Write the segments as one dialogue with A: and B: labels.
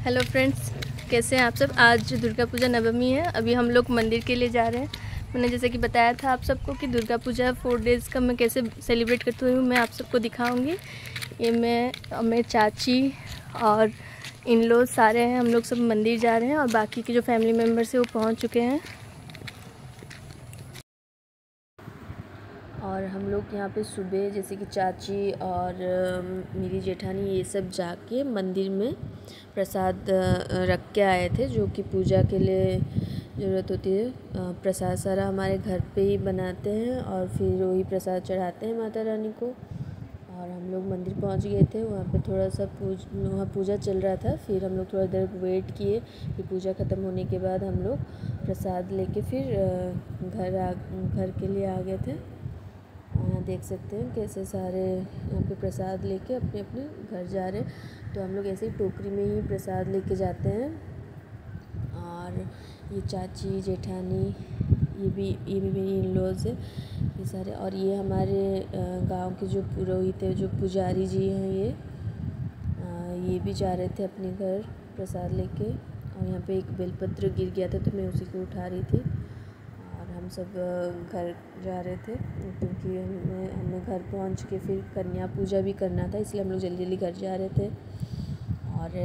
A: Hello friends, कैसे हैं आप सब। आज दुर्गा पूजा नवमी है। अभी हम लोग मंदिर के लिए जा रहे हैं। मैंने जैसे कि बताया था आप सबको कि दुर्गा पूजा 4 डेज़ का मैं कैसे सेलिब्रेट करती हूँ, मैं आप सबको दिखाऊंगी। ये मेरे चाची और इन लोग सारे हैं, हम लोग सब मंदिर जा रहे हैं और बाकी के जो फैमिली मेम्बर्स हैं वो पहुँच चुके हैं। और हम लोग यहाँ पे सुबह जैसे कि चाची और मेरी जेठानी ये सब जाके मंदिर में प्रसाद रख के आए थे, जो कि पूजा के लिए ज़रूरत होती है। प्रसाद सारा हमारे घर पे ही बनाते हैं और फिर वही प्रसाद चढ़ाते हैं माता रानी को। और हम लोग मंदिर पहुँच गए थे। वहाँ पे थोड़ा सा वहाँ पूजा चल रहा था। फिर हम लोग थोड़ा देर वेट किए। फिर पूजा ख़त्म होने के बाद हम लोग प्रसाद लेके फिर घर के लिए आ गए थे। यहाँ देख सकते हैं कैसे सारे यहाँ पे प्रसाद लेके अपने अपने घर जा रहे हैं। तो हम लोग ऐसे ही टोकरी में ही प्रसाद लेके जाते हैं। और ये चाची जेठानी ये भी मेरी इन-लॉज़ है, ये सारे। और ये हमारे गांव के जो पुरोहित है, जो पुजारी जी हैं, ये भी जा रहे थे अपने घर प्रसाद लेके। और यहाँ पे एक बेलपत्र गिर गया था तो मैं उसी को उठा रही थी। हम सब घर जा रहे थे क्योंकि हमें घर पहुंच के फिर कन्या पूजा भी करना था, इसलिए हम लोग जल्दी जल्दी घर जा रहे थे। और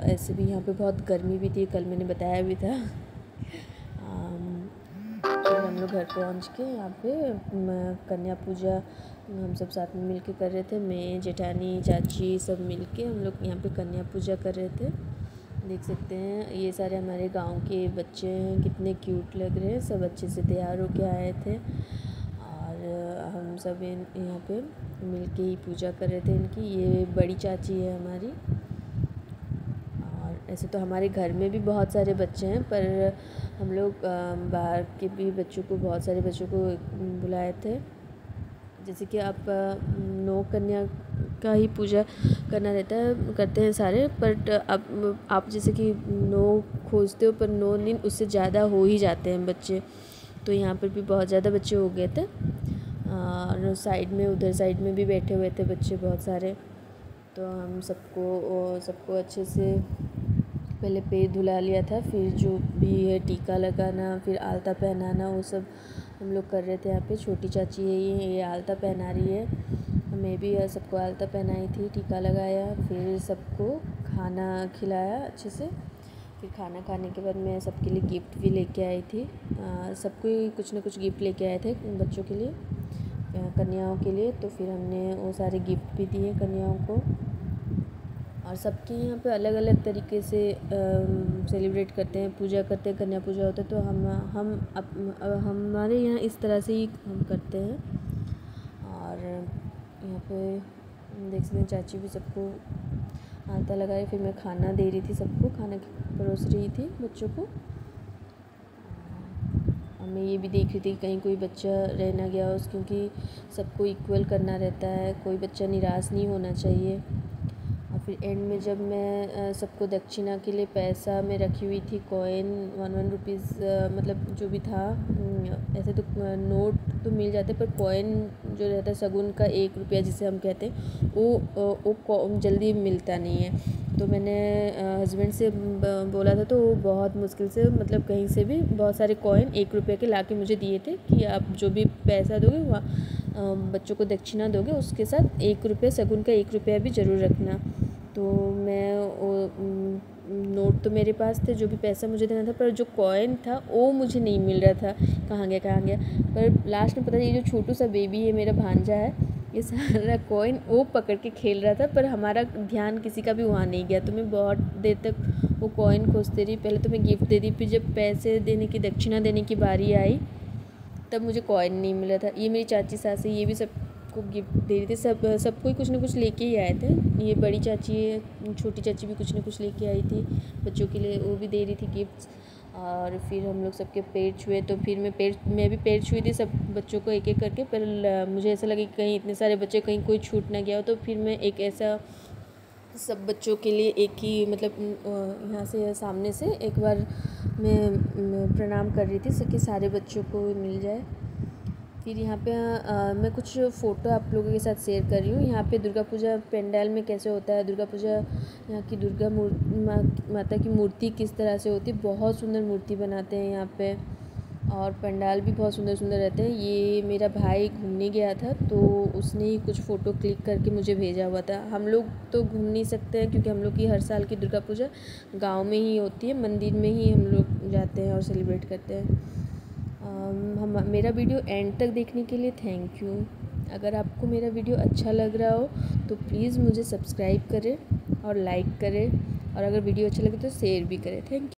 A: ऐसे भी यहाँ पे बहुत गर्मी भी थी, कल मैंने बताया भी था। फिर हम लोग घर पहुंच के यहाँ पे कन्या पूजा हम सब साथ में मिल के कर रहे थे। मैं, जेठानी, चाची सब मिल के हम लोग यहाँ पे कन्या पूजा कर रहे थे। देख सकते हैं ये सारे हमारे गांव के बच्चे हैं, कितने क्यूट लग रहे हैं। सब अच्छे से तैयार होके आए थे और हम सब यहाँ पे मिलके ही पूजा कर रहे थे इनकी। ये बड़ी चाची है हमारी। और ऐसे तो हमारे घर में भी बहुत सारे बच्चे हैं, पर हम लोग बाहर के भी बच्चों को, बहुत सारे बच्चों को बुलाए थे। जैसे कि आप 9 कन्या का ही पूजा करना रहता है, करते हैं सारे। बट आप जैसे कि 9 खोजते हो, पर 9 दिन उससे ज़्यादा हो ही जाते हैं बच्चे। तो यहाँ पर भी बहुत ज़्यादा बच्चे हो गए थे। और साइड में, उधर साइड में भी बैठे हुए थे बच्चे बहुत सारे। तो हम सबको अच्छे से पहले पैर धुला लिया था। फिर जो भी है टीका लगाना, फिर आलता पहनाना, वो सब हम लोग कर रहे थे। यहाँ पे छोटी चाची है, ये आलता पहना रही है। मैं भी सबको आलता पहनाई थी, टीका लगाया, फिर सबको खाना खिलाया अच्छे से। फिर खाना खाने के बाद मैं सबके लिए गिफ्ट भी लेके आई थी। सबको कुछ ना कुछ गिफ्ट लेके आए थे बच्चों के लिए, कन्याओं के लिए। तो फिर हमने वो सारे गिफ्ट भी दिए कन्याओं को। और सबके यहाँ पे अलग अलग तरीके से सेलिब्रेट करते हैं, पूजा करते हैं। कन्या पूजा होता है तो हमारे यहाँ इस तरह से ही हम करते हैं। और यहाँ पे देख सकते हैं चाची भी सबको आलता लगाए। फिर मैं खाना दे रही थी, सबको खाना परोस रही थी बच्चों को। और मैं ये भी देख रही थी कहीं कोई बच्चा रह ना गया हो, क्योंकि सबको इक्वल करना रहता है, कोई बच्चा निराश नहीं होना चाहिए। और फिर एंड में जब मैं सबको दक्षिणा के लिए पैसा में रखी हुई थी, कॉइन 1 रुपीज़, मतलब जो भी था। ऐसे तो नोट तो मिल जाते, पर कॉइन जो रहता है शगुन का 1 रुपया जिसे हम कहते हैं, वो जल्दी मिलता नहीं है। तो मैंने हस्बैंड से बोला था, तो वो बहुत मुश्किल से, मतलब कहीं से भी बहुत सारे कॉइन 1 रुपये के ला के मुझे दिए थे कि आप जो भी पैसा दोगे वहाँ बच्चों को दक्षिणा दोगे, उसके साथ 1 रुपया, शगुन का 1 रुपया भी ज़रूर रखना। तो मैं नोट तो मेरे पास थे, जो भी पैसा मुझे देना था, पर जो कॉइन था वो मुझे नहीं मिल रहा था, कहाँ गया। पर लास्ट में पता है, ये जो छोटू सा बेबी है, मेरा भांजा है, ये सारा कॉइन वो पकड़ के खेल रहा था, पर हमारा ध्यान किसी का भी वहाँ नहीं गया। तो मैं बहुत देर तक वो कॉइन खोजते रही। पहले तो मैं गिफ्ट दे दी, फिर जब पैसे देने की, दक्षिणा देने की बारी आई, तब मुझे कॉइन नहीं मिला था। ये मेरी चाची सास है, ये भी सबको गिफ्ट दे रही थी। सबको ही कुछ ना कुछ लेके ही आए थे। ये बड़ी चाची है, छोटी चाची भी कुछ ना कुछ लेके आई थी बच्चों के लिए, वो भी दे रही थी गिफ्ट्स। और फिर हम लोग सबके पैर छुए। तो फिर मैं भी पैर छुई थी सब बच्चों को एक एक करके। पर मुझे ऐसा लगा कि कहीं इतने सारे बच्चे, कहीं कोई छूट ना गया हो। तो फिर मैं एक ऐसा सब बच्चों के लिए एक ही, मतलब यहाँ से सामने से एक बार मैं प्रणाम कर रही थी कि सारे बच्चों को मिल जाए। फिर यहाँ पे मैं कुछ फ़ोटो आप लोगों के साथ शेयर कर रही हूँ। यहाँ पे दुर्गा पूजा पंडाल में कैसे होता है, दुर्गा पूजा यहाँ की दुर्गा माता की मूर्ति किस तरह से होती है। बहुत सुंदर मूर्ति बनाते हैं यहाँ पे, और पंडाल भी बहुत सुंदर सुंदर रहते हैं। ये मेरा भाई घूमने गया था तो उसने ही कुछ फ़ोटो क्लिक करके मुझे भेजा हुआ था। हम लोग तो घूम नहीं सकते हैं क्योंकि हम लोग की हर साल की दुर्गा पूजा गांव में ही होती है, मंदिर में ही हम लोग जाते हैं और सेलिब्रेट करते हैं। मेरा वीडियो एंड तक देखने के लिए थैंक यू। अगर आपको मेरा वीडियो अच्छा लग रहा हो तो प्लीज़ मुझे सब्सक्राइब करें और लाइक करें, और अगर वीडियो अच्छा लगे तो शेयर भी करें। Thank you.